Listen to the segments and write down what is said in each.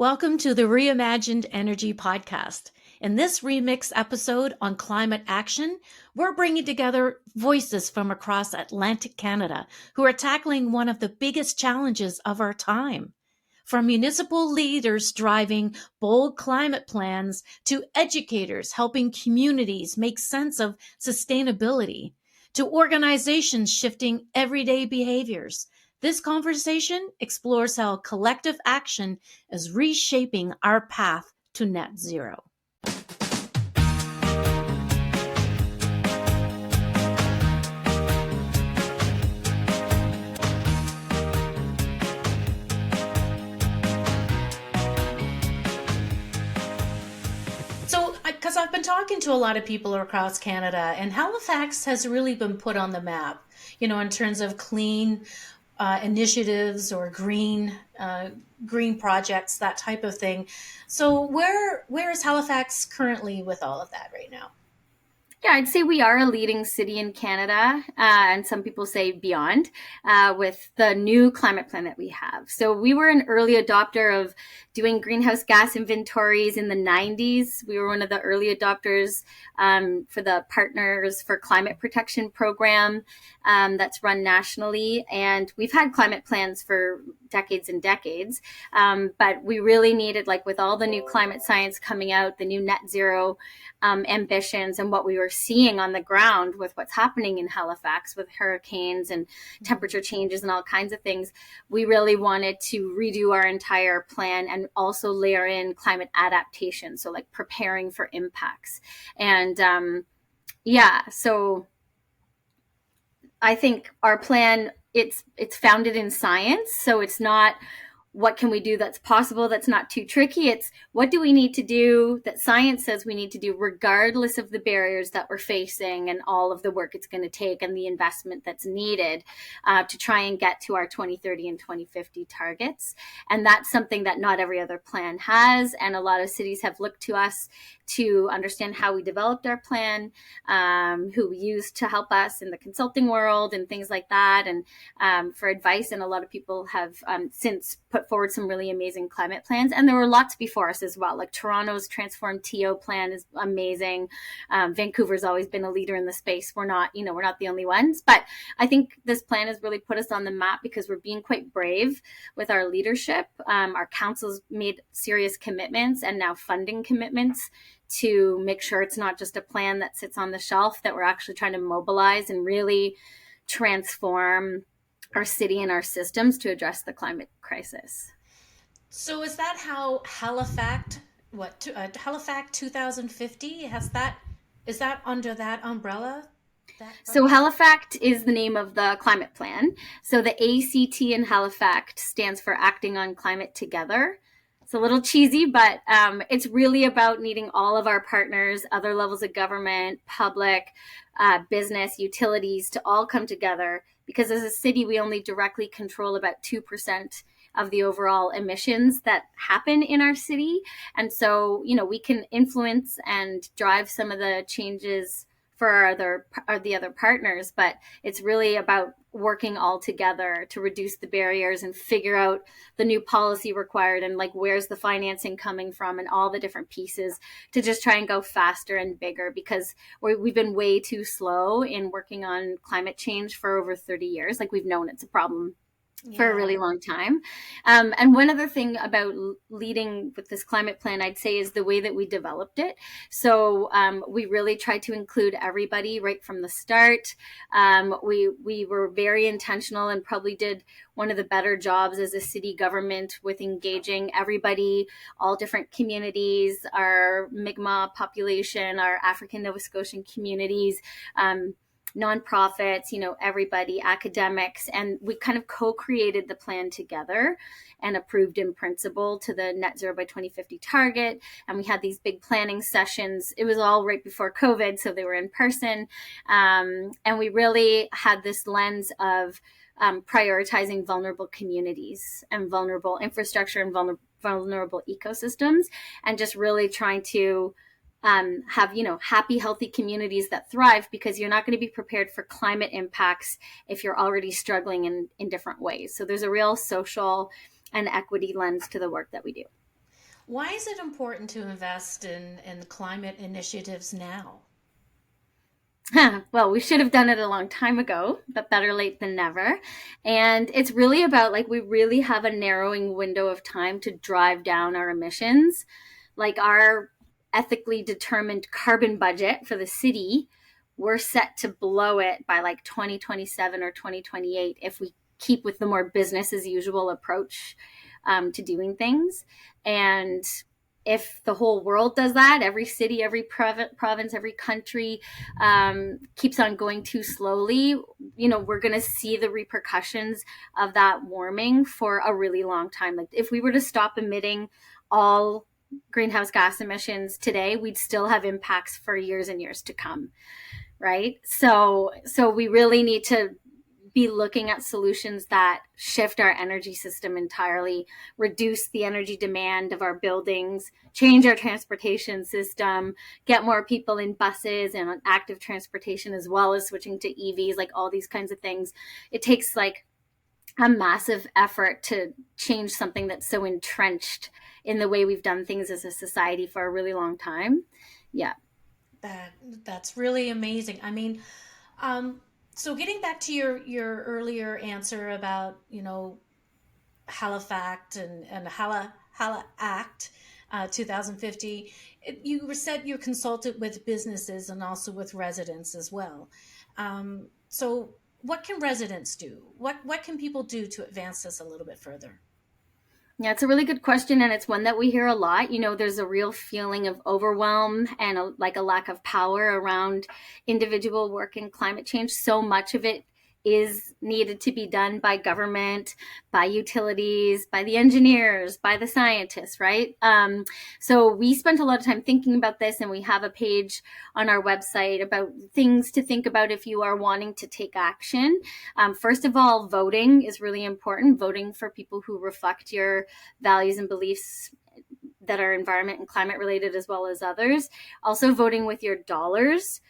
Welcome to the Reimagined Energy podcast. In this remix episode on climate action, we're bringing together voices from across Atlantic Canada who are tackling one of the biggest challenges of our time. From municipal leaders driving bold climate plans to educators helping communities make sense of sustainability, to organizations shifting everyday behaviors. This conversation explores how collective action is reshaping our path to net zero. Because I've been talking to a lot of people across Canada, and Halifax has really been put on the map, in terms of clean initiatives or green projects, that type of thing. So where is Halifax currently with all of that right now? Yeah, I'd say we are a leading city in Canada, and some people say beyond, with the new climate plan that we have. So we were an early adopter of doing greenhouse gas inventories in the 90s. We were one of the early adopters for the Partners for Climate Protection program that's run nationally. And we've had climate plans for decades and decades. But we really needed, like with all the new climate science coming out, the new net zero ambitions and what we were seeing on the ground with what's happening in Halifax with hurricanes and temperature changes and all kinds of things, we really wanted to redo our entire plan and also layer in climate adaptation. So like preparing for impacts. And so I think our plan, it's founded in science. So it's not what can we do that's possible, that's not too tricky. It's what do we need to do that science says we need to do regardless of the barriers that we're facing and all of the work it's going to take and the investment that's needed to try and get to our 2030 and 2050 targets. And that's something that not every other plan has. And a lot of cities have looked to us to understand how we developed our plan, who we used to help us in the consulting world and things like that, and for advice. And a lot of people have since put forward some really amazing climate plans. And there were lots before us as well. Like Toronto's Transform TO plan is amazing. Vancouver's always been a leader in the space. We're not the only ones. But I think this plan has really put us on the map because we're being quite brave with our leadership. Our council's made serious commitments and now funding commitments to make sure it's not just a plan that sits on the shelf, that we're actually trying to mobilize and really transform our city and our systems to address the climate crisis. So is that how Halifax 2050 is that under that umbrella? So Halifax is the name of the climate plan. So the ACT in Halifax stands for Acting on Climate Together. It's a little cheesy, but it's really about needing all of our partners, other levels of government, public, business, utilities to all come together. Because as a city, we only directly control about 2% of the overall emissions that happen in our city. And so, we can influence and drive some of the changes for the other partners, but it's really about working all together to reduce the barriers and figure out the new policy required and like where's the financing coming from and all the different pieces to just try and go faster and bigger, because we've been way too slow in working on climate change for over 30 years. Like we've known it's a problem for a really long time. And one other thing about leading with this climate plan, I'd say, is the way that we developed it. So we really tried to include everybody right from the start. We were very intentional and probably did one of the better jobs as a city government with engaging everybody, all different communities, our Mi'kmaq population, our African Nova Scotian communities, nonprofits, everybody, academics, and we kind of co-created the plan together and approved in principle to the net zero by 2050 target. And we had these big planning sessions. It was all right before COVID, so they were in person. And we really had this lens of prioritizing vulnerable communities and vulnerable infrastructure and vulnerable ecosystems, and just really trying to have, happy, healthy communities that thrive, because you're not going to be prepared for climate impacts if you're already struggling in different ways. So there's a real social and equity lens to the work that we do. Why is it important to invest in climate initiatives now? Well, we should have done it a long time ago, but better late than never. And it's really about like we really have a narrowing window of time to drive down our emissions. Like our ethically determined carbon budget for the city, we're set to blow it by like 2027 or 2028 if we keep with the more business as usual approach to doing things. And if the whole world does that, every city, every province, every country keeps on going too slowly, we're going to see the repercussions of that warming for a really long time. Like if we were to stop emitting all greenhouse gas emissions today, we'd still have impacts for years and years to come, right? So we really need to be looking at solutions that shift our energy system entirely, reduce the energy demand of our buildings, change our transportation system, get more people in buses and on active transportation, as well as switching to EVs, like all these kinds of things. It takes like a massive effort to change something that's so entrenched in the way we've done things as a society for a really long time. Yeah. That that's really amazing. I mean, um, so getting back to your earlier answer about Halifax and Hala Act 2050, you said you consulted with businesses and also with residents as well. So what can residents do? What can people do to advance this a little bit further? Yeah, it's a really good question, and it's one that we hear a lot. There's a real feeling of overwhelm and like a lack of power around individual work in climate change. So much of it is needed to be done by government, by utilities, by the engineers, by the scientists, right? So we spent a lot of time thinking about this, and we have a page on our website about things to think about if you are wanting to take action. First of all, voting is really important. Voting for people who reflect your values and beliefs that are environment and climate related, as well as others. Also voting with your dollars.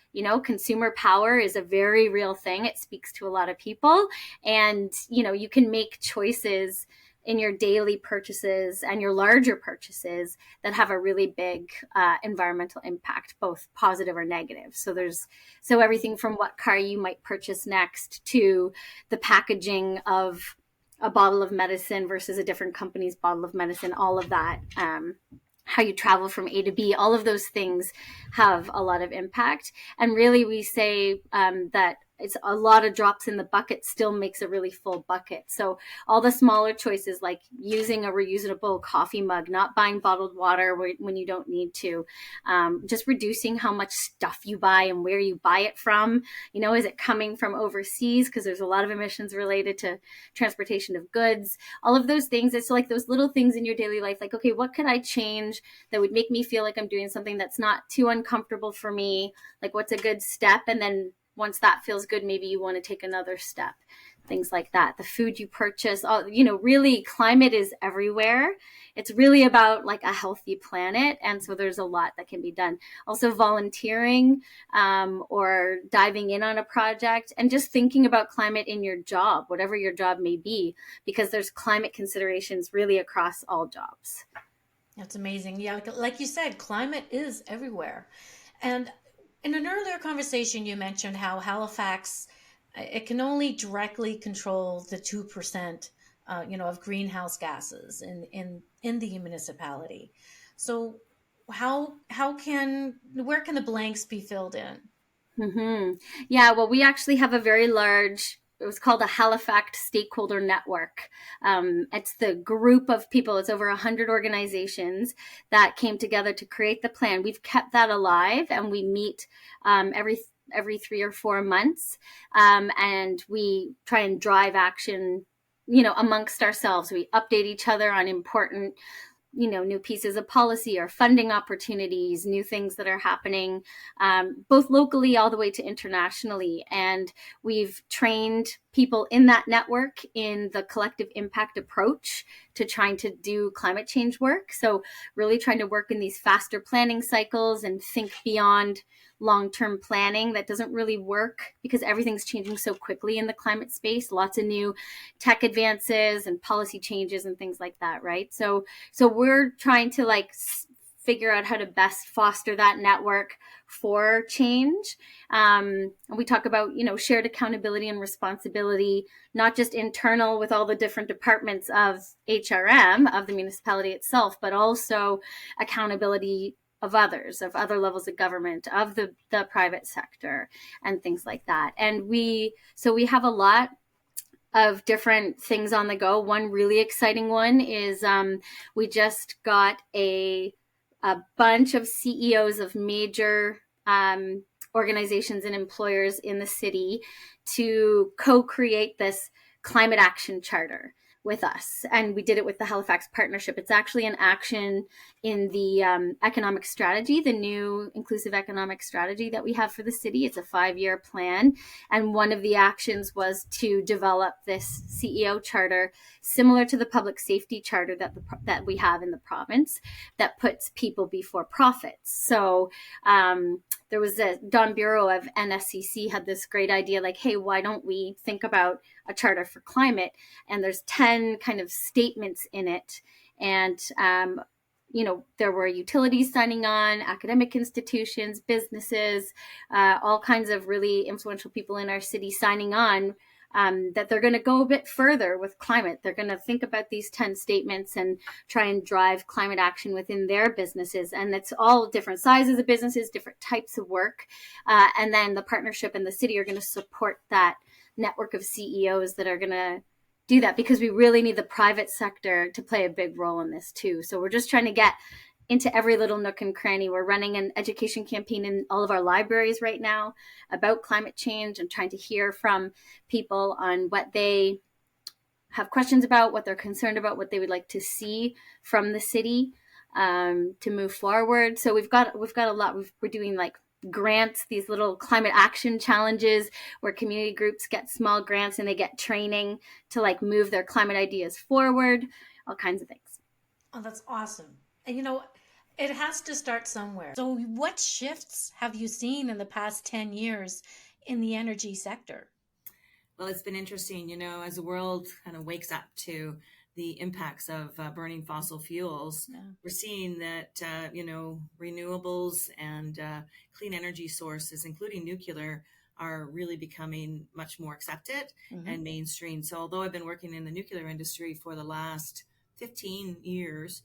Consumer power is a very real thing. It speaks to a lot of people, and you can make choices in your daily purchases and your larger purchases that have a really big environmental impact, both positive or negative. So everything from what car you might purchase next to the packaging of a bottle of medicine versus a different company's bottle of medicine, all of that, how you travel from A to B, all of those things have a lot of impact. And really we say that it's a lot of drops in the bucket still makes a really full bucket. So all the smaller choices, like using a reusable coffee mug, not buying bottled water when you don't need to, just reducing how much stuff you buy and where you buy it from. Is it coming from overseas? Because there's a lot of emissions related to transportation of goods, all of those things. It's like those little things in your daily life, like, okay, what could I change that would make me feel like I'm doing something that's not too uncomfortable for me? Like, what's a good step? And then once that feels good, maybe you want to take another step, things like that. The food you purchase, really climate is everywhere. It's really about like a healthy planet. And so there's a lot that can be done. Also volunteering or diving in on a project and just thinking about climate in your job, whatever your job may be, because there's climate considerations really across all jobs. That's amazing. Yeah, like you said, climate is everywhere. And in an earlier conversation, you mentioned how Halifax, it can only directly control the 2%, of greenhouse gases in the municipality. So where can the blanks be filled in? Mm-hmm. Yeah, well, we actually have a very large, it was called a Halifax stakeholder network. It's the group of people, it's over 100 organizations that came together to create the plan. We've kept that alive, and we meet every 3 or 4 months, and we try and drive action, amongst ourselves. We update each other on important new pieces of policy or funding opportunities, new things that are happening, both locally all the way to internationally. And we've trained people in that network in the collective impact approach to trying to do climate change work. So really trying to work in these faster planning cycles and think beyond long-term planning that doesn't really work because everything's changing so quickly in the climate space. Lots of new tech advances and policy changes and things like that, right? So we're trying to figure out how to best foster that network for change. And we talk about, shared accountability and responsibility, not just internal with all the different departments of HRM, of the municipality itself, but also accountability of others, of other levels of government, of the private sector, and things like that. And we have a lot of different things on the go. One really exciting one is we just got a bunch of CEOs of major organizations and employers in the city to co-create this climate action charter with us. And we did it with the Halifax Partnership. It's actually an action in the economic strategy, the new inclusive economic strategy that we have for the city. It's a 5-year plan. And one of the actions was to develop this CEO charter similar to the public safety charter that we have in the province that puts people before profits. So there was Don Bureau of NSCC had this great idea, hey, why don't we think about a charter for climate? And there's 10 kind of statements in it. And, there were utilities signing on, academic institutions, businesses, all kinds of really influential people in our city signing on, that they're going to go a bit further with climate. They're going to think about these 10 statements and try and drive climate action within their businesses. And it's all different sizes of businesses, different types of work. And then the partnership and the city are going to support that network of CEOs that are going to do that, because we really need the private sector to play a big role in this too. So we're just trying to get into every little nook and cranny. We're running an education campaign in all of our libraries right now about climate change and trying to hear from people on what they have questions about, what they're concerned about, what they would like to see from the city to move forward. So we've got a lot. We're doing grants, these little climate action challenges where community groups get small grants and they get training to move their climate ideas forward, all kinds of things. Oh, that's awesome. And it has to start somewhere. So what shifts have you seen in the past 10 years in the energy sector? Well, it's been interesting, as the world kind of wakes up to the impacts of burning fossil fuels. Yeah. We're seeing that, renewables and clean energy sources, including nuclear, are really becoming much more accepted and mainstream. So although I've been working in the nuclear industry for the last 15 years,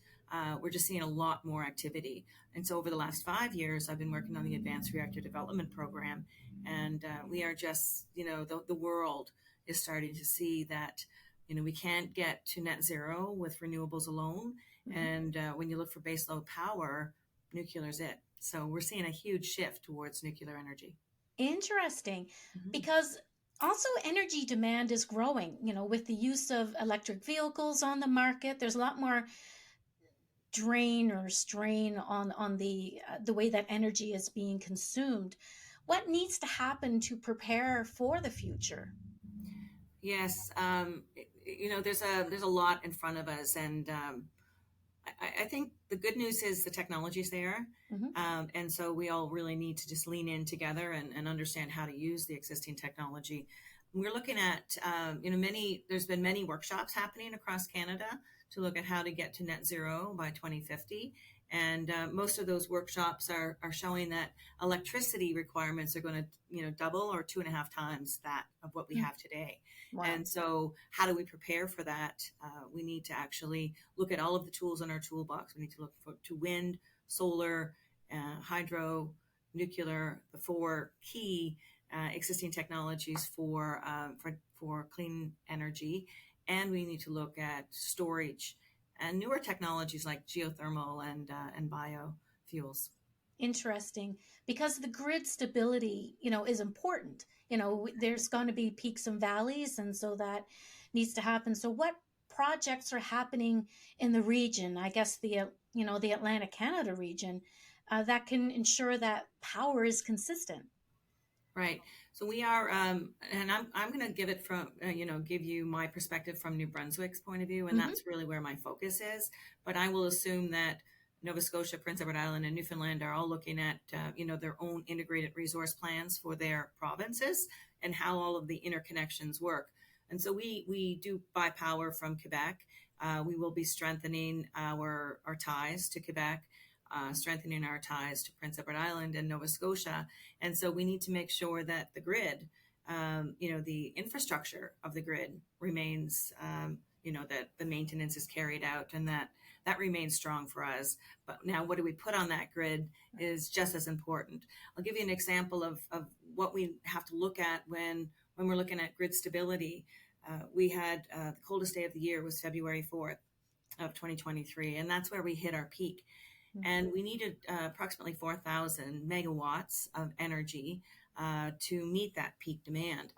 we're just seeing a lot more activity. And so over the last 5 years, I've been working on the Advanced Reactor Development Program. And we are just, the world is starting to see that, we can't get to net zero with renewables alone. And when you look for baseload power, nuclear is it. So we're seeing a huge shift towards nuclear energy. Interesting. Because also energy demand is growing, with the use of electric vehicles on the market. There's a lot more drain or strain on the way that energy is being consumed. What needs to happen to prepare for the future? Yes, there's a lot in front of us, and I think the good news is the technology is there, and so we all really need to just lean in together and understand how to use the existing technology. We're looking at, there's been many workshops happening across Canada to look at how to get to net zero by 2050. And most of those workshops are showing that electricity requirements are going to, double or 2.5 times that of what we have today. Wow. And so how do we prepare for that? We need to actually look at all of the tools in our toolbox. We need to look to wind, solar, hydro, nuclear, the 4 key existing technologies for clean energy. And we need to look at storage and newer technologies like geothermal and biofuels. Interesting, because the grid stability, is important. There's going to be peaks and valleys, and so that needs to happen. So what projects are happening in the region, I guess the Atlantic Canada region, that can ensure that power is consistent? Right. So we are, and I'm going to give it from, give you my perspective from New Brunswick's point of view, and Mm-hmm. that's really where my focus is. But I will assume that Nova Scotia, Prince Edward Island, and Newfoundland are all looking at, their own integrated resource plans for their provinces and how all of the interconnections work. And so we do buy power from Quebec. We will be strengthening our ties to Quebec, strengthening our ties to Prince Edward Island and Nova Scotia. And so we need to make sure that the grid, the infrastructure of the grid remains, that the maintenance is carried out and that remains strong for us. But now what do we put on that grid is just as important. I'll give you an example of what we have to look at when we're looking at grid stability. We had the coldest day of the year was February 4th of 2023, and that's where we hit our peak. And we needed approximately 4,000 megawatts of energy to meet that peak demand.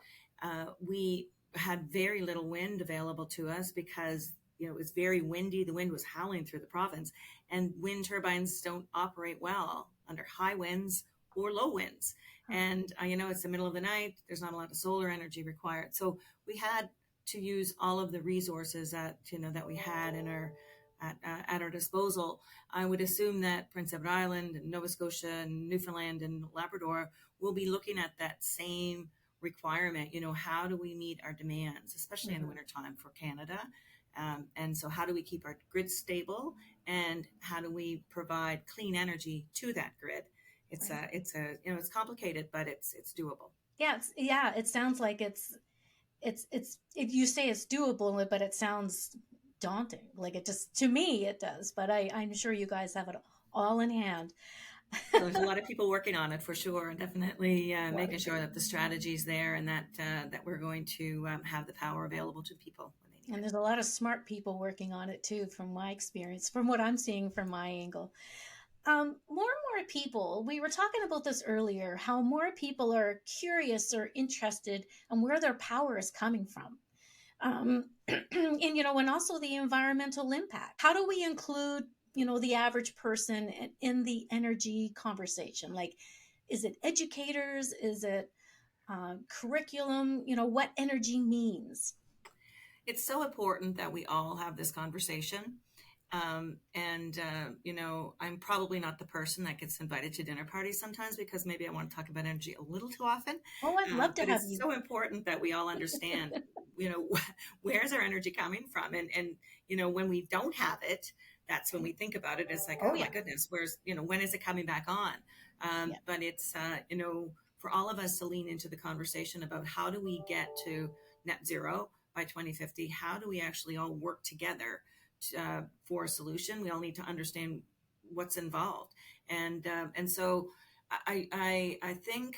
We had very little wind available to us because it was very windy. The wind was howling through the province, and wind turbines don't operate well under high winds or low winds. And it's the middle of the night. There's not a lot of solar energy required. So we had to use all of the resources that we had in our at our disposal. I would assume that Prince Edward Island and Nova Scotia and Newfoundland and Labrador will be looking at that same requirement. How do we meet our demands, especially in the wintertime for Canada? And so how do we keep our grid stable, and how do we provide clean energy to that grid? It's it's complicated, but it's doable. Yeah, it sounds like you say it's doable, but it sounds daunting. Like it just, to me, it does. But I'm sure you guys have it all in hand. So there's a lot of people working on it for sure, and definitely making sure that the strategy's there and that we're going to have the power available to people when they need And it. there's a lot of smart people working on it too, from my experience, from what I'm seeing from my angle. More and more people, we were talking about this earlier, how more people are curious or interested in where their power is coming from. And also the environmental impact. How do we include, the average person in the energy conversation? Like, is it educators? Is it curriculum? What energy means? It's so important that we all have this conversation. I'm probably not the person that gets invited to dinner parties sometimes because maybe I want to talk about energy a little too often. Oh, I'd love to but have it's you. so important that we all understand, where's our energy coming from? And when we don't have it, that's when we think about it. It's like, oh my goodness, when is it coming back on? But it's, for all of us to lean into the conversation about how do we get to net zero by 2050? How do we actually all work together for a solution? We all need to understand what's involved, and so I think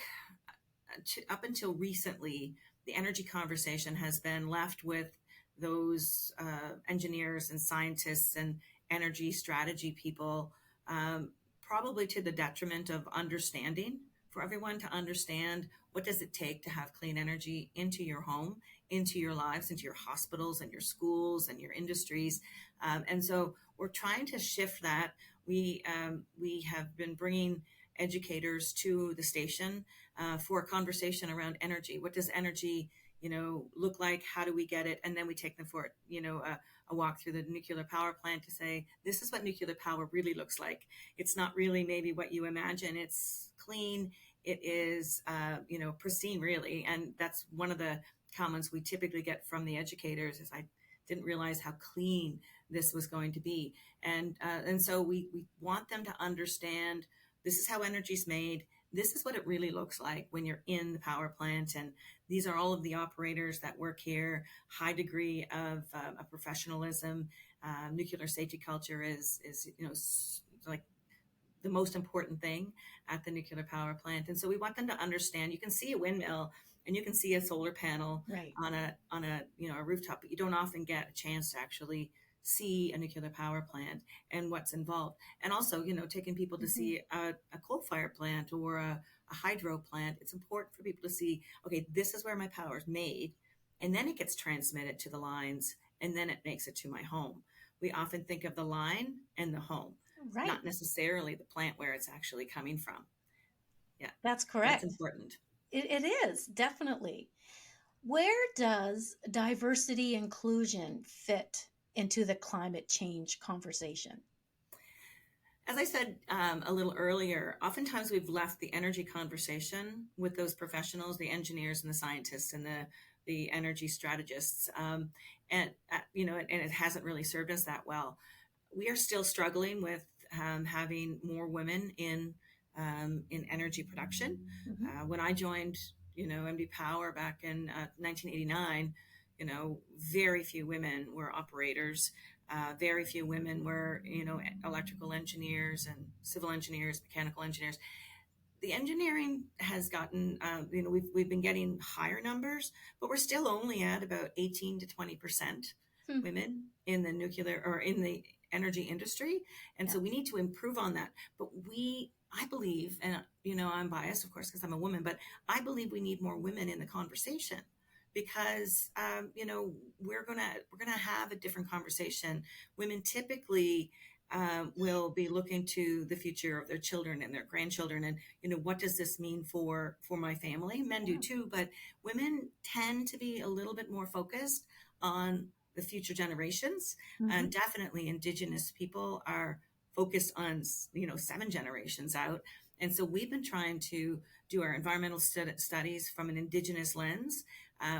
up until recently, the energy conversation has been left with those engineers and scientists and energy strategy people, probably to the detriment of understanding, for everyone to understand what does it take to have clean energy into your home, into your lives, into your hospitals and your schools and your industries. And so we're trying to shift that. We have been bringing educators to the station for a conversation around energy. What does energy, look like? How do we get it? And then we take them for, a walk through the nuclear power plant to say, this is what nuclear power really looks like. It's not really maybe what you imagine. It's clean. It is, pristine, really. And that's one of the comments we typically get from the educators is, I didn't realize how clean this was going to be. And so we want them to understand this is how energy is made. This is what it really looks like when you're in the power plant. And these are all of the operators that work here, high degree of professionalism. Nuclear safety culture is like the most important thing at the nuclear power plant. And so we want them to understand, you can see a windmill and you can see a solar panel on a rooftop, but you don't often get a chance to actually see a nuclear power plant and what's involved. And also, taking people to see a coal fire plant or a hydro plant. It's important for people to see, okay, this is where my power is made. And then it gets transmitted to the lines and then it makes it to my home. We often think of the line and the home, not necessarily the plant where it's actually coming from. Yeah, that's correct. That's important. It is, definitely. Where does diversity inclusion fit into the climate change conversation? As I said a little earlier, oftentimes we've left the energy conversation with those professionals, the engineers and the scientists and the energy strategists, and and it hasn't really served us that well. We are still struggling with having more women in energy production. Mm-hmm. When I joined, MD Power back in 1989, very few women were operators. Very few women were, electrical engineers and civil engineers, mechanical engineers. The engineering has gotten, we've been getting higher numbers, but we're still only at about 18 to 20% Hmm. women in the nuclear or in the energy industry. And Yeah. so we need to improve on that. But I believe, and I'm biased, of course, because I'm a woman, but I believe we need more women in the conversation because, we're gonna have a different conversation. Women typically will be looking to the future of their children and their grandchildren, and what does this mean for my family? Men do Yeah. too, but women tend to be a little bit more focused on the future generations, Mm-hmm. and definitely Indigenous people are focused on 7 generations out. And so we've been trying to do our environmental studies from an Indigenous lens.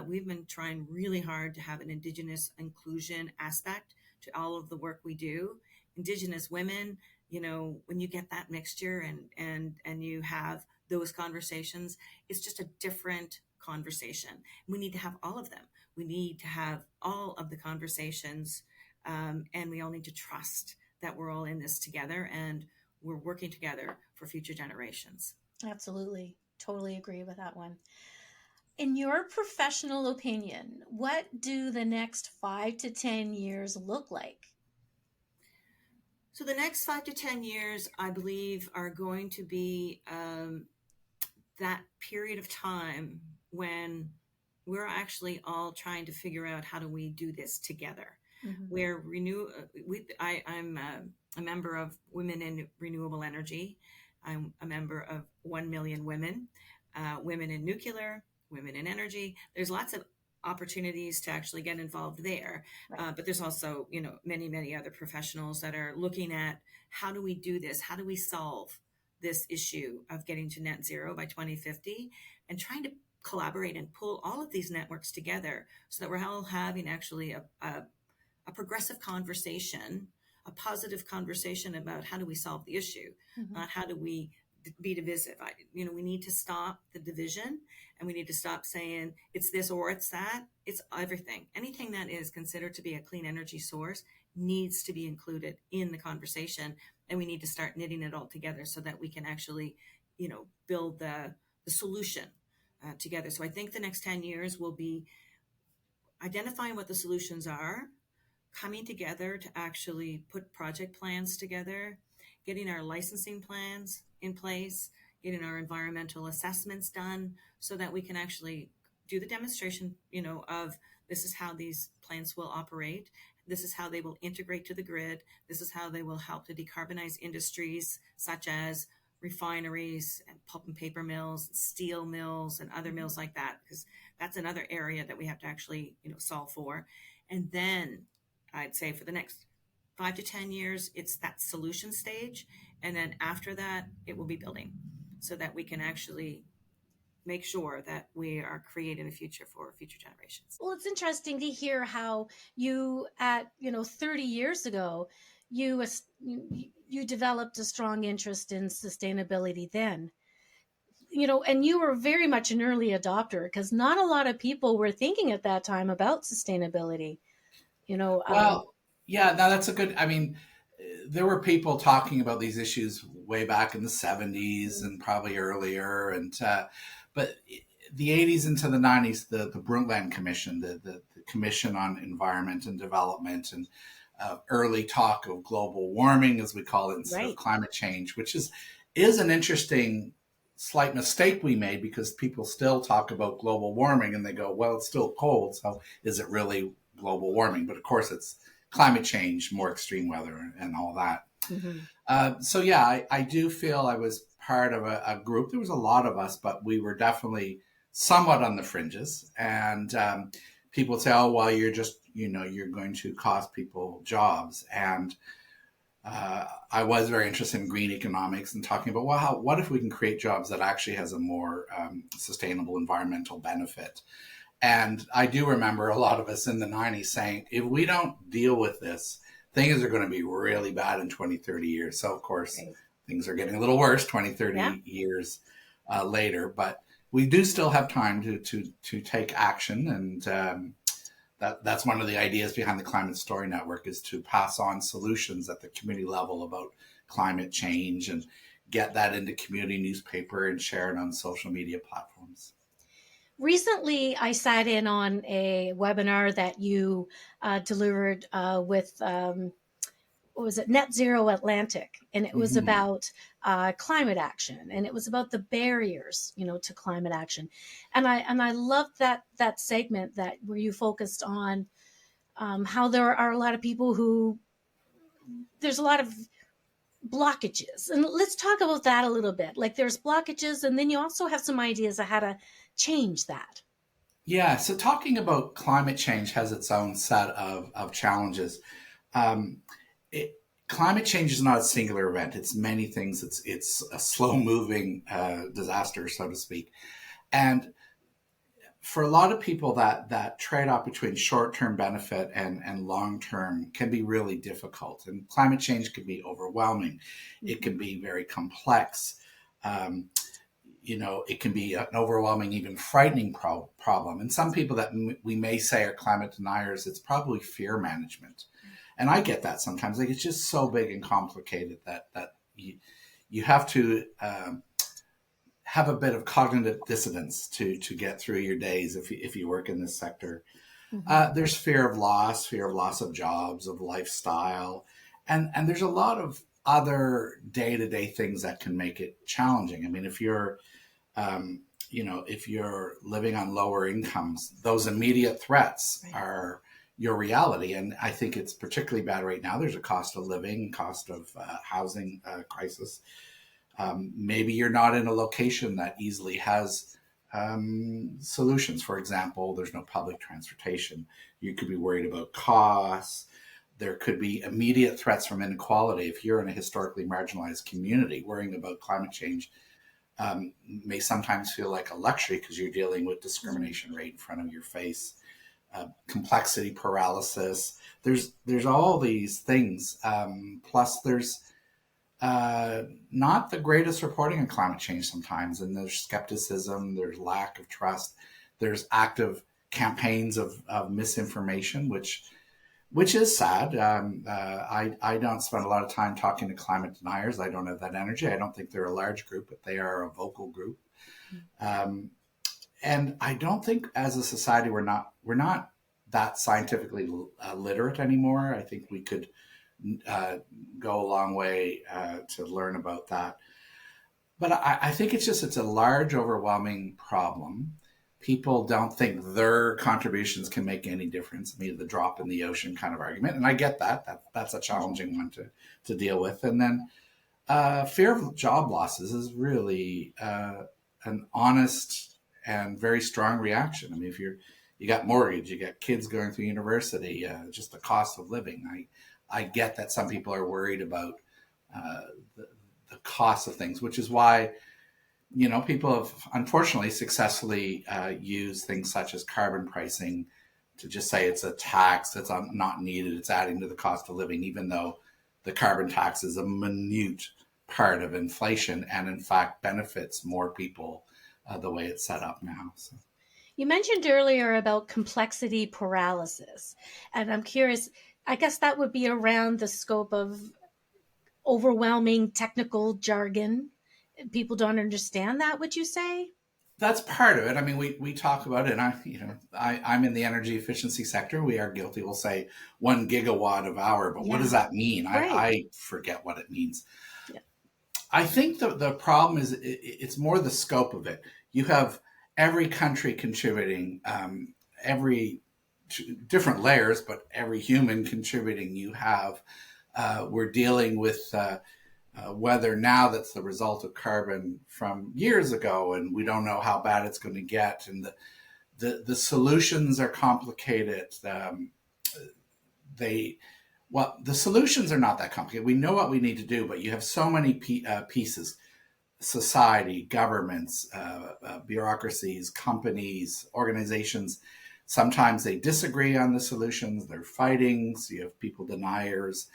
We've been trying really hard to have an Indigenous inclusion aspect to all of the work we do. Indigenous women, when you get that mixture and you have those conversations, it's just a different conversation. We need to have all of them. We need to have all of the conversations, and we all need to trust that we're all in this together and we're working together for future generations. Absolutely. Totally agree with that one. In your professional opinion, what do the next 5 to 10 years look like? So the next 5 to 10 years, I believe, are going to be that period of time when we're actually all trying to figure out how do we do this together. Mm-hmm. Where I'm a member of Women in Renewable Energy. I'm a member of 1 Million Women, Women in Nuclear, Women in Energy. There's lots of opportunities to actually get involved there. Right. But there's also, many, many other professionals that are looking at how do we do this? How do we solve this issue of getting to net zero by 2050 and trying to collaborate and pull all of these networks together so that we're all having actually a progressive conversation, a positive conversation about how do we solve the issue, Mm-hmm. not how do we be divisive. We need to stop the division, and we need to stop saying it's this or it's that. It's everything. Anything that is considered to be a clean energy source needs to be included in the conversation, and we need to start knitting it all together so that we can actually, build the solution together. So I think the next 10 years will be identifying what the solutions are, coming together to actually put project plans together, getting our licensing plans in place, getting our environmental assessments done so that we can actually do the demonstration, of this is how these plants will operate. This is how they will integrate to the grid. This is how they will help to decarbonize industries such as refineries and pulp and paper mills, steel mills, and other mills like that, because that's another area that we have to actually, solve for. And then I'd say for the next 5 to 10 years, it's that solution stage. And then after that, it will be building so that we can actually make sure that we are creating a future for future generations. Well, it's interesting to hear how you, at 30 years ago, you developed a strong interest in sustainability then. And you were very much an early adopter because not a lot of people were thinking at that time about sustainability. You know, um, Well, yeah, no, that's a good. I mean, there were people talking about these issues way back in the 70s and probably earlier, and but the 80s into the 90s, the Brundtland Commission, the Commission on Environment and Development, and early talk of global warming, as we call it, instead of right. climate change, which is an interesting slight mistake we made because people still talk about global warming and they go, well, it's still cold, so is it really global warming? But of course, it's climate change, more extreme weather, and all that. Mm-hmm. So yeah, I do feel I was part of a group. There was a lot of us, but we were definitely somewhat on the fringes. And people would say, oh, well, you're just, you're going to cost people jobs. And I was very interested in green economics and talking about, well, what if we can create jobs that actually has a more sustainable environmental benefit? And I do remember a lot of us in the 90s saying, if we don't deal with this, things are going to be really bad in 20, 30 years. So, of course, things are getting a little worse 20, 30 years later. But we do still have time to take action. And that's one of the ideas behind the Climate Story Network, is to pass on solutions at the community level about climate change and get that into community newspaper and share it on social media platforms. Recently, I sat in on a webinar that you delivered with, what was it, Net Zero Atlantic, and it was about climate action, and it was about the barriers, to climate action, and I loved that segment where you focused on how there are a lot of people who there's a lot of blockages, and let's talk about that a little bit. Like, there's blockages, and then you also have some ideas of how to change that. Yeah, so talking about climate change has its own set of challenges. Climate change is not a singular event. It's many things. It's a slow-moving disaster, so to speak. And for a lot of people, that trade-off between short-term benefit and long-term can be really difficult. And climate change can be overwhelming. It can be very complex. It can be an overwhelming, even frightening problem. And some people that we may say are climate deniers, it's probably fear management. And I get that sometimes. Like, it's just so big and complicated that you have to have a bit of cognitive dissonance to get through your days if you work in this sector. There's fear of loss of jobs, of lifestyle, and there's a lot of other day-to-day things that can make it challenging. I mean, if you're living on lower incomes, those immediate threats are your reality. And I think it's particularly bad right now. There's a cost of living, cost of housing crisis. Maybe you're not in a location that easily has solutions. For example, there's no public transportation. You could be worried about costs. There could be immediate threats from inequality. If you're in a historically marginalized community, worrying about climate change may sometimes feel like a luxury because you're dealing with discrimination right in front of your face, complexity paralysis. There's all these things. Plus, there's not the greatest reporting on climate change sometimes, and there's skepticism, there's lack of trust, there's active campaigns of misinformation, which is sad. I don't spend a lot of time talking to climate deniers. I don't have that energy. I don't think they're a large group, but they are a vocal group. And I don't think as a society we're not that scientifically literate anymore. I think we could go a long way to learn about that. But I think it's a large, overwhelming problem. People don't think their contributions can make any difference. I mean, the drop in the ocean kind of argument. And I get that. That's a challenging one to deal with. And then fear of job losses is really an honest and very strong reaction. I mean, if you got mortgage, you got kids going through university, just the cost of living. I get that some people are worried about the cost of things, which is why, people have unfortunately successfully used things such as carbon pricing to just say it's a tax that's not needed. It's adding to the cost of living, even though the carbon tax is a minute part of inflation and in fact benefits more people the way it's set up now. So. You mentioned earlier about complexity paralysis, and I'm curious, I guess that would be around the scope of overwhelming technical jargon. People don't understand that, would you say? That's part of it. I mean, we talk about it, and I'm in the energy efficiency sector. We are guilty. We'll say 1 gigawatt of hour, but what does that mean? Right. I forget what it means. Yeah. I think the problem is it's more the scope of it. You have every country contributing, every different layers, but every human contributing. You have we're dealing with whether now that's the result of carbon from years ago, and we don't know how bad it's going to get, and the solutions are complicated. The solutions are not that complicated. We know what we need to do, but you have so many pieces: society, governments, bureaucracies, companies, organizations. Sometimes they disagree on the solutions. They're fighting. So you have people deniers.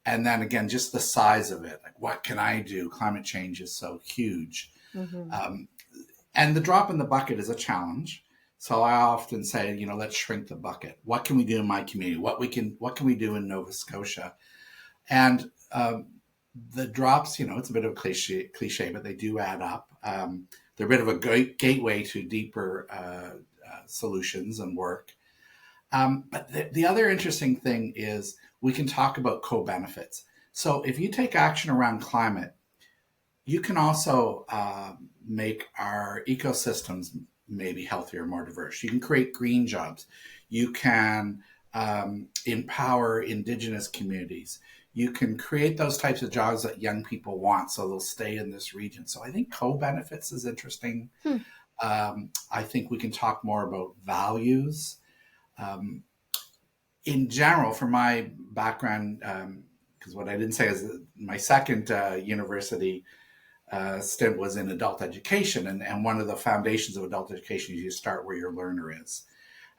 And then again, just the size of it. Like, what can I do? Climate change is so huge. And the drop in the bucket is a challenge. So I often say, let's shrink the bucket. What can we do in my community? What can we do in Nova Scotia? And the drops, it's a bit of a cliche, but they do add up. They're a bit of a gateway to deeper solutions and work. But the other interesting thing is we can talk about co-benefits. So if you take action around climate, you can also make our ecosystems maybe healthier, more diverse. You can create green jobs. You can empower Indigenous communities. You can create those types of jobs that young people want, so they'll stay in this region. So I think co-benefits is interesting. I think we can talk more about values. In general, from my background, because what I didn't say is my second university stint was in adult education. And one of the foundations of adult education is you start where your learner is.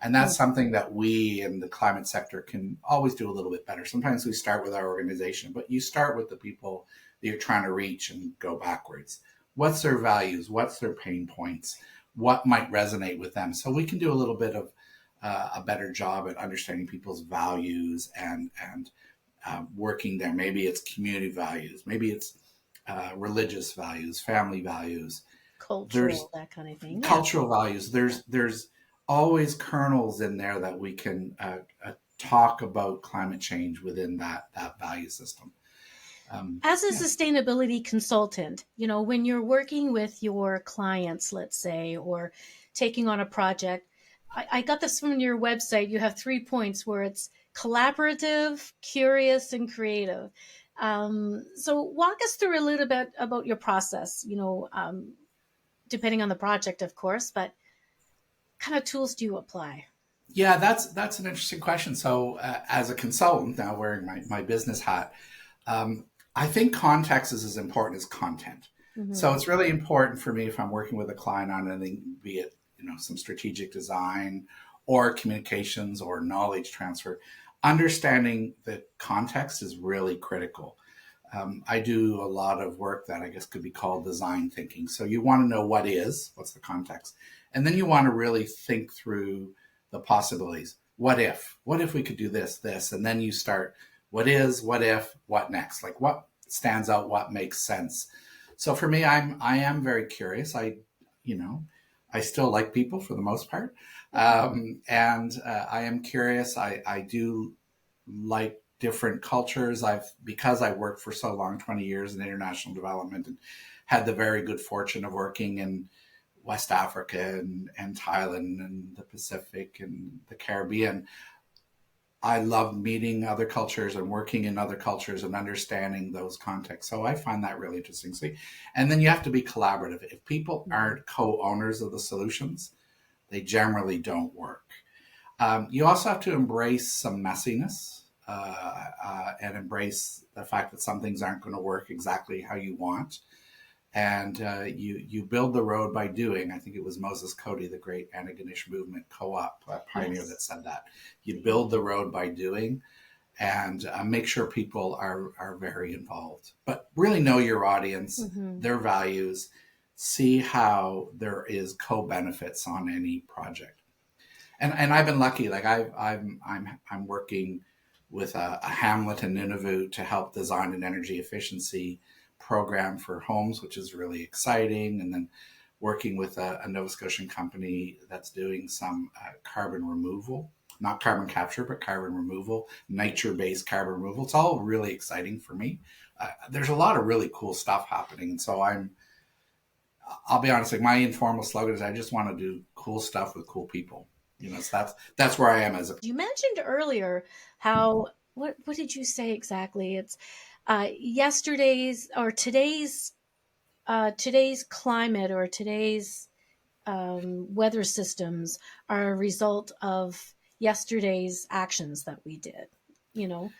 And that's something that we in the climate sector can always do a little bit better. Sometimes we start with our organization, but you start with the people that you're trying to reach and go backwards. What's their values? What's their pain points? What might resonate with them? So we can do a little bit of a better job at understanding people's values and working there. Maybe it's community values. Maybe it's religious values, family values. Cultural, that kind of thing. Cultural values. There's always kernels in there that we can talk about climate change within that value system. As a sustainability consultant, when you're working with your clients, let's say, or taking on a project, I got this from your website. You have 3 points where it's collaborative, curious, and creative. So walk us through a little bit about your process, depending on the project, of course, but kind of tools do you apply? Yeah, that's an interesting question. So as a consultant, now wearing my business hat, I think context is as important as content. So it's really important for me if I'm working with a client on anything, be it some strategic design or communications or knowledge transfer, understanding the context is really critical. I do a lot of work that I guess could be called design thinking. So you want to know what's the context? And then you want to really think through the possibilities. What if we could do this? And then you start, what is, what if, what next? Like what stands out, what makes sense? So for me, I am very curious. I still like people for the most part. And I am curious. I do like different cultures. Because I worked for so long, 20 years in international development, and had the very good fortune of working in West Africa and Thailand and the Pacific and the Caribbean. I love meeting other cultures and working in other cultures and understanding those contexts. So I find that really interesting. And then you have to be collaborative. If people aren't co-owners of the solutions, they generally don't work. You also have to embrace some messiness and embrace the fact that some things aren't going to work exactly how you want. And you build the road by doing. I think it was Moses Cody, the great Antigonish movement co-op pioneer, that said that. You build the road by doing, and make sure people are very involved. But really know your audience, their values, see how there is co-benefits on any project. And I've been lucky. Like I'm working with a hamlet in Nunavut to help design an energy efficiency program for homes, which is really exciting. And then working with a Nova Scotian company that's doing some carbon removal, not carbon capture, but carbon removal, nature-based carbon removal. It's all really exciting for me. There's a lot of really cool stuff happening. And so I'll be honest, like my informal slogan is I just want to do cool stuff with cool people. So that's where I am as a. You mentioned earlier how, what did you say exactly? It's yesterday's or today's climate or today's weather systems are a result of yesterday's actions that we did. You know,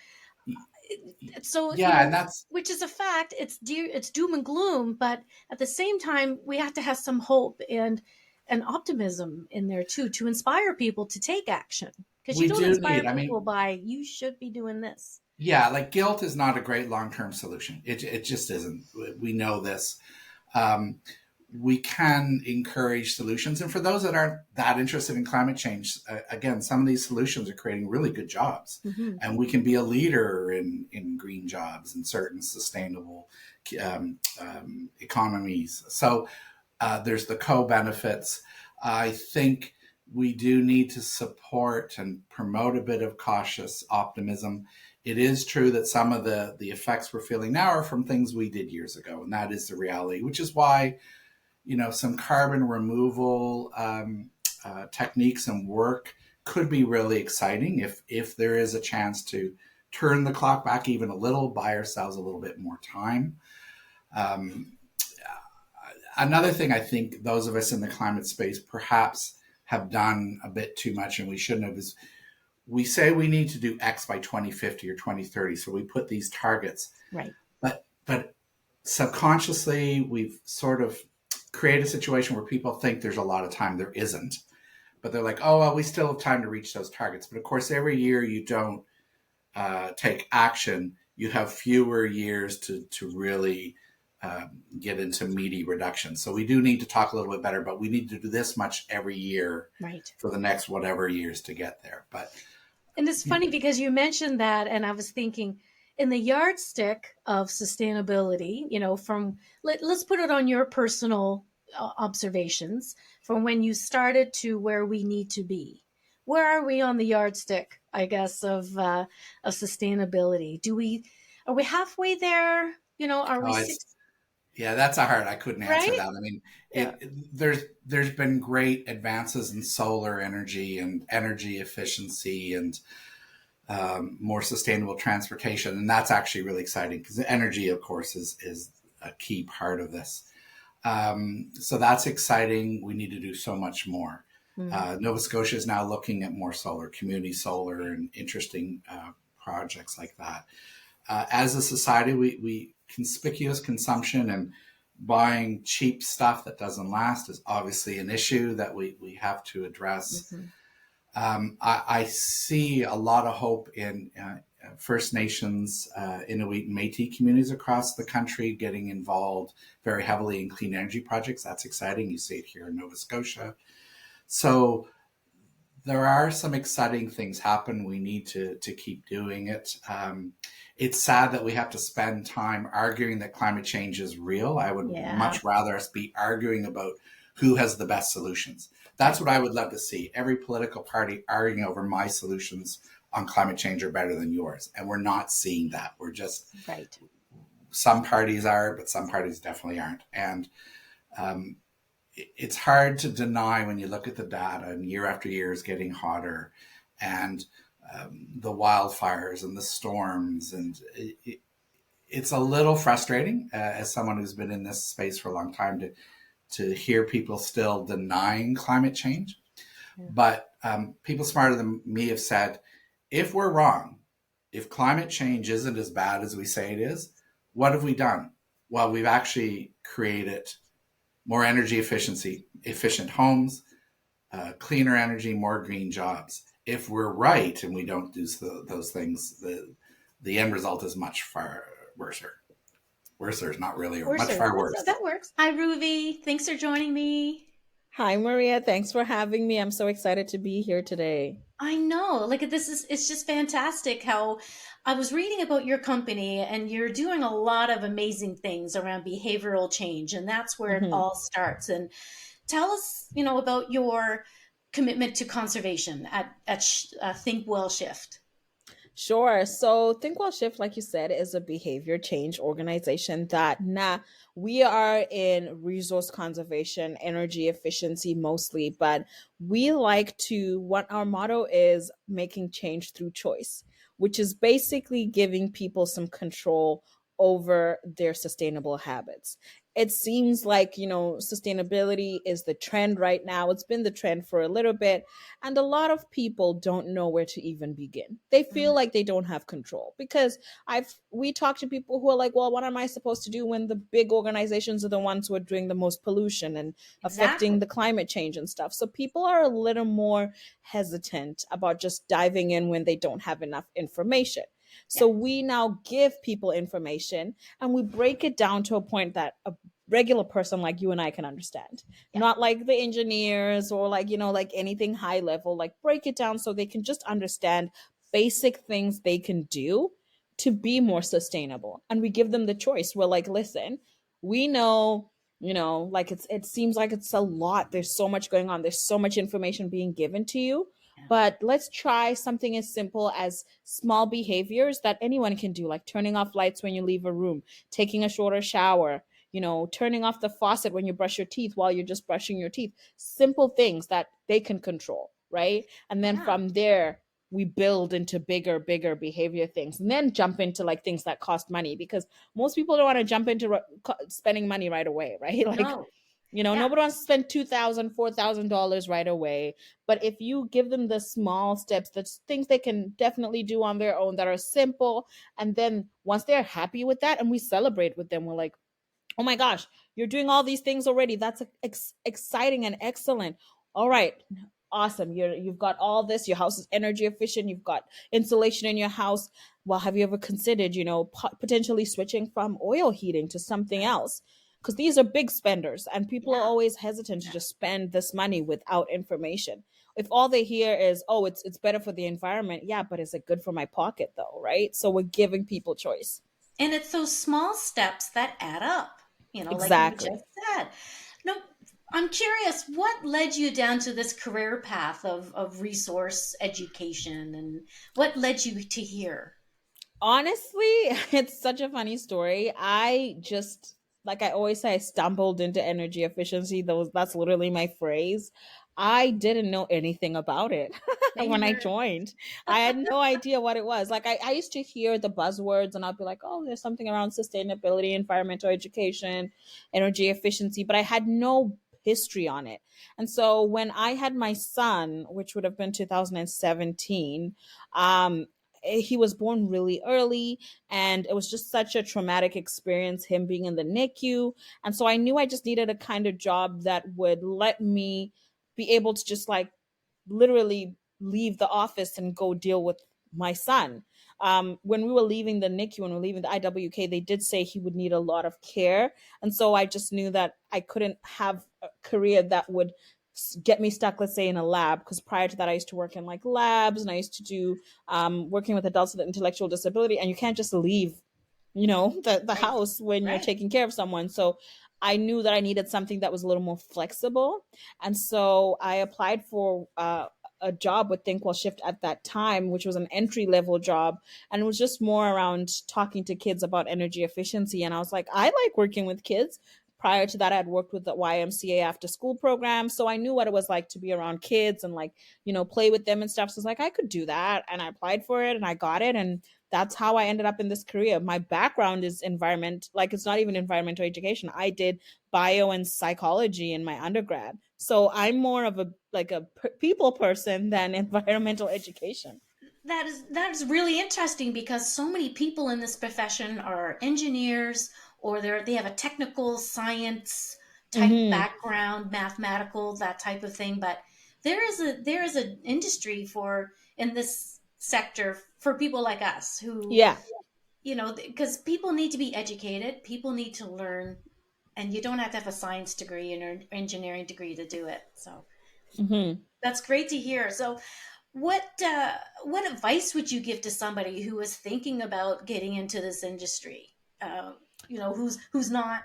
so Yeah, and that's which is a fact. It's doom and gloom, but at the same time, we have to have some hope and optimism in there too to inspire people to take action. Because you we don't do inspire need. I people mean, by you should be doing this. yeah, like guilt is not a great long term solution. It just isn't. We know this. Um, we can encourage solutions, and for those that aren't that interested in climate change, again, some of these solutions are creating really good jobs, Mm-hmm. and we can be a leader in green jobs and certain sustainable economies. So there's the co-benefits. I think we do need to support and promote a bit of cautious optimism. It is true that some of the effects we're feeling now are from things we did years ago, and that is the reality, which is why, some carbon removal techniques and work could be really exciting if there is a chance to turn the clock back even a little, buy ourselves a little bit more time. Um, Another thing I think those of us in the climate space perhaps have done a bit too much and we shouldn't have is we say we need to do X by 2050 or 2030. So we put these targets. Right. But subconsciously we've sort of created a situation where people think there's a lot of time. There isn't. But they're like, oh, well, we still have time to reach those targets. But of course, every year you don't take action, you have fewer years to really get into meaty reduction. So we do need to talk a little bit better, but we need to do this much every year Right. for the next whatever years to get there. But And it's funny because you mentioned that, and I was thinking in the yardstick of sustainability, from let's put it on your personal observations from when you started to where we need to be. Where are we on the yardstick, I guess, of sustainability? Are we halfway there? Are we oh, six? yeah, that's a hard. I couldn't answer Right? that. I mean, Yeah. there's been great advances in solar energy and energy efficiency and more sustainable transportation, and that's actually really exciting because energy, of course, is a key part of this. So that's exciting. We need to do so much more. Nova Scotia is now looking at more solar, community solar, and interesting projects like that. As a society, we conspicuous consumption and buying cheap stuff that doesn't last is obviously an issue that we have to address. I see a lot of hope in First Nations, Inuit, and Métis communities across the country getting involved very heavily in clean energy projects. That's exciting. You see it here in Nova Scotia. So there are some exciting things happen. We need to keep doing it. It's sad that we have to spend time arguing that climate change is real. I would much rather us be arguing about who has the best solutions. That's what I would love to see. Every political party arguing over my solutions on climate change are better than yours. And we're not seeing that. We're just, Right. Some parties are, but some parties definitely aren't. And it's hard to deny when you look at the data and year after year is getting hotter and the wildfires and the storms. And it's a little frustrating as someone who's been in this space for a long time to hear people still denying climate change. Yeah. But people smarter than me have said, if we're wrong, if climate change isn't as bad as we say it is, what have we done? Well, we've actually created more energy efficient homes, cleaner energy, more green jobs. If we're right and we don't do those things, the end result is much far worse. Worse is not really, or much far worse. That works. Hi, Ruby. Thanks for joining me. Hi, Maria. Thanks for having me. I'm so excited to be here today. I know. It's just fantastic how I was reading about your company and you're doing a lot of amazing things around behavioral change. And that's where it all starts. And tell us, about your commitment to conservation at Think Well Shift. Sure. So Think Well Shift, like you said, is a behavior change organization that we are in resource conservation, energy efficiency mostly, but we like to, what our motto is making change through choice, which is basically giving people some control over their sustainable habits. It seems like, sustainability is the trend right now. It's been the trend for a little bit. And a lot of people don't know where to even begin. They feel like they don't have control because we talk to people who are like, well, what am I supposed to do when the big organizations are the ones who are doing the most pollution and Exactly. affecting the climate change and stuff? So people are a little more hesitant about just diving in when they don't have enough information. So we now give people information and we break it down to a point that a regular person like you and I can understand. Yeah. Not like the engineers or like, like anything high level, like break it down so they can just understand basic things they can do to be more sustainable. And we give them the choice. We're like, listen, we know, like it seems like it's a lot. There's so much going on. There's so much information being given to you. But let's try something as simple as small behaviors that anyone can do, like turning off lights when you leave a room, taking a shorter shower, turning off the faucet when you brush your teeth while you're just brushing your teeth. Simple things that they can control, right? And then from there, we build into bigger behavior things and then jump into like things that cost money because most people don't want to jump into spending money right away, right? Like, No. nobody wants to spend $2,000, $4,000 right away. But if you give them the small steps, the things they can definitely do on their own that are simple, and then once they're happy with that and we celebrate with them, we're like, oh my gosh, you're doing all these things already. That's exciting and excellent. All right. Awesome. You've got all this. Your house is energy efficient. You've got insulation in your house. Well, have you ever considered, potentially switching from oil heating to something else? Because these are big spenders and people are always hesitant to just spend this money without information. If all they hear is, oh, it's better for the environment. Yeah, but is it good for my pocket though? Right. So we're giving people choice. And it's those small steps that add up, like you Exactly. just said. No, I'm curious, what led you down to this career path of resource education and what led you to here? Honestly, it's such a funny story. I just, like I always say, I stumbled into energy efficiency. That's literally my phrase. I didn't know anything about it Same when I here. joined. I had no idea what it was. Like I used to hear the buzzwords and I'd be like, oh, there's something around sustainability, environmental education, energy efficiency, but I had no history on it. And so when I had my son, which would have been 2017, he was born really early and it was just such a traumatic experience, him being in the NICU. And so I knew I just needed a kind of job that would let me be able to just like literally leave the office and go deal with my son. When we were leaving the NICU, when we were leaving the IWK, they did say he would need a lot of care. And so I just knew that I couldn't have a career that would get me stuck, let's say, in a lab, because prior to that I used to work in like labs and I used to do working with adults with intellectual disability, and you can't just leave the Right. house when you're Right. taking care of someone. So I knew that I needed something that was a little more flexible, and so I applied for a job with Think Well Shift at that time, which was an entry level job, and it was just more around talking to kids about energy efficiency. And I was like, I like working with kids. Prior to that, I had worked with the YMCA after school program, so I knew what it was like to be around kids and like play with them and stuff. So I was like, I could do that, and I applied for it and I got it, and that's how I ended up in this career. My background is environment, like it's not even environmental education. I did bio and psychology in my undergrad. So I'm more of a people person than environmental education. That is really interesting because so many people in this profession are engineers or they have a technical science type Mm-hmm. background, mathematical, that type of thing. But there is an industry for in this sector for people like us who, Yeah. because people need to be educated, people need to learn, and you don't have to have a science degree and an engineering degree to do it. So Mm-hmm. that's great to hear. So what advice would you give to somebody who is thinking about getting into this industry? Who's not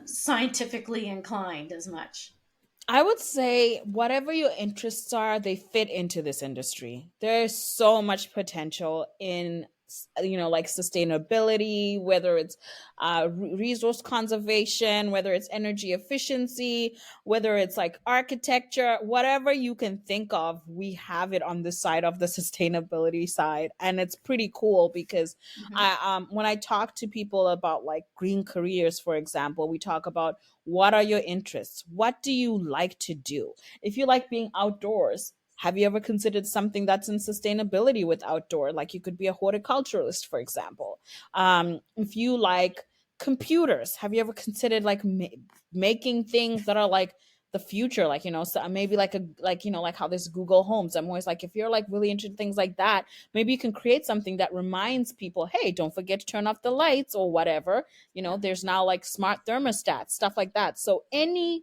scientifically inclined as much. I would say whatever your interests are, they fit into this industry. There's so much potential in like sustainability, whether it's resource conservation, whether it's energy efficiency, whether it's like architecture, whatever you can think of, we have it on the side of the sustainability side. And it's pretty cool because when I talk to people about like green careers, for example, we talk about what are your interests? What do you like to do? If you like being outdoors, have you ever considered something that's in sustainability with outdoor? Like you could be a horticulturalist, for example. If you like computers, have you ever considered like making things that are like the future, like so maybe like like how this Google Homes. I'm always like, if you're like really interested in things like that, maybe you can create something that reminds people, hey, don't forget to turn off the lights or whatever. There's now like smart thermostats, stuff like that. So anything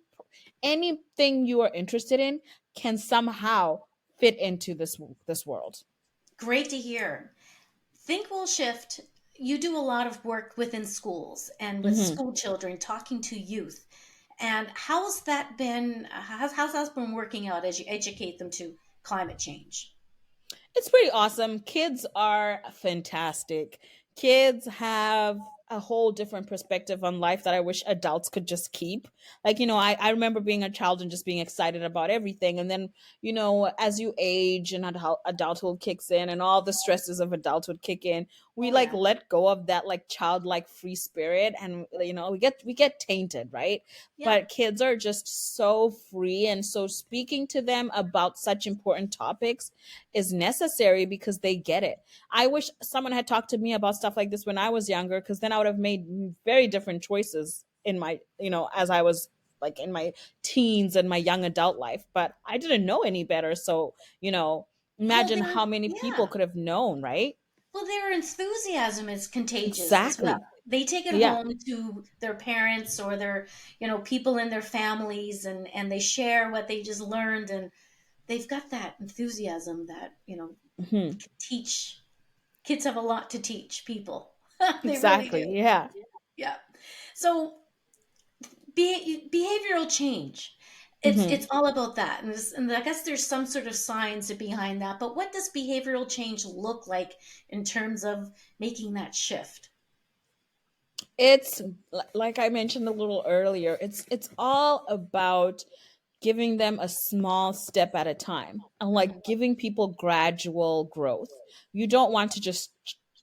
you are interested in can somehow fit into this world. Great to hear. Think Will Shift. You do a lot of work within schools and with school children, talking to youth. And how's that been? How's that been working out as you educate them to climate change? It's pretty awesome. Kids are fantastic. Kids have a whole different perspective on life that I wish adults could just keep. Like, I remember being a child and just being excited about everything. And then, as you age and adulthood kicks in and all the stresses of adulthood kick in, we let go of that like childlike free spirit, and we get tainted, right? Yeah. But kids are just so free, and so speaking to them about such important topics is necessary because they get it. I wish someone had talked to me about stuff like this when I was younger, because then I would have made very different choices in my, as I was like in my teens and my young adult life. But I didn't know any better. So, imagine how many people could have known, right? Well, their enthusiasm is contagious Exactly. as well. They take it home to their parents or their, people in their families, and they share what they just learned, and they've got that enthusiasm that, teach. Kids have a lot to teach people. Exactly. Really Yeah. yeah. So behavioral change. It's all about that, and I guess there's some sort of science behind that. But what does behavioral change look like in terms of making that shift? It's like I mentioned a little earlier. It's all about giving them a small step at a time, and like giving people gradual growth. You don't want to just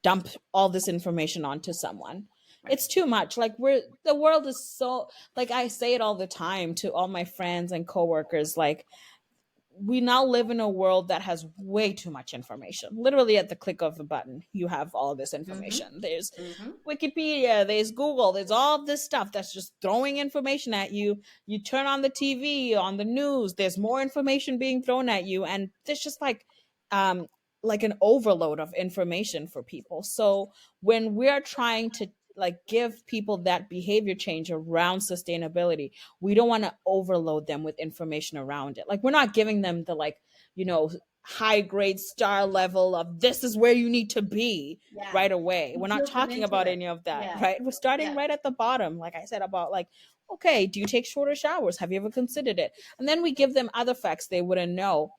dump all this information onto someone. It's too much. Like the world is so, like I say it all the time to all my friends and coworkers, like we now live in a world that has way too much information. Literally at the click of a button, you have all this information. There's Wikipedia, there's Google, there's all this stuff that's just throwing information at you. You turn on the TV, on the news, there's more information being thrown at you. And there's just like an overload of information for people. So when we're trying to like give people that behavior change around sustainability, we don't want to overload them with information around it. Like we're not giving them the high grade star level of this is where you need to be right away. We're not talking about any of that, right? We're starting right at the bottom, like I said, about like, okay, do you take shorter showers? Have you ever considered it? And then we give them other facts they wouldn't know.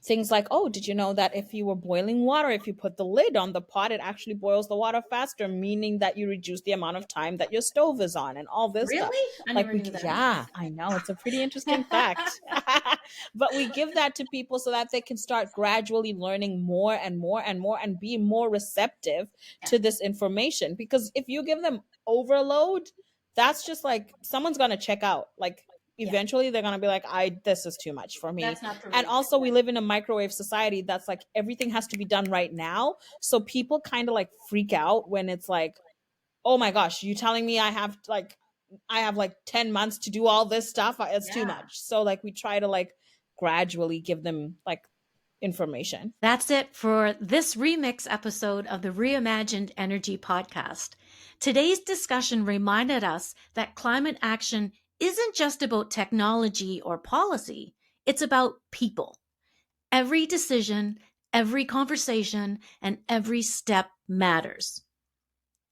Things like, oh, did you know that if you were boiling water, if you put the lid on the pot, it actually boils the water faster, meaning that you reduce the amount of time that your stove is on, and all this stuff. I never knew that. Yeah, I know. It's a pretty interesting fact. But we give that to people so that they can start gradually learning more and more and more and be more receptive to this information. Because if you give them overload, that's just like someone's going to check out. Like, eventually they're going to be like, this is too much for me. That's not and also we live in a microwave society that's like everything has to be done right now. So people kind of like freak out when it's like, oh my gosh, you telling me I have like 10 months to do all this stuff? It's too much. So like we try to like gradually give them like information. That's it for this remix episode of the Reimagined Energy podcast. Today's discussion reminded us that climate action isn't just about technology or policy. It's about people. Every decision, every conversation, and every step matters.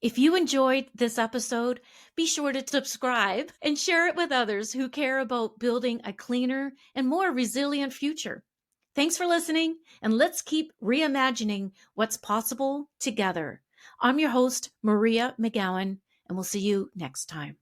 If you enjoyed this episode, be sure to subscribe and share it with others who care about building a cleaner and more resilient future. Thanks for listening, and let's keep reimagining what's possible together. I'm your host, Maria McGowan, and we'll see you next time.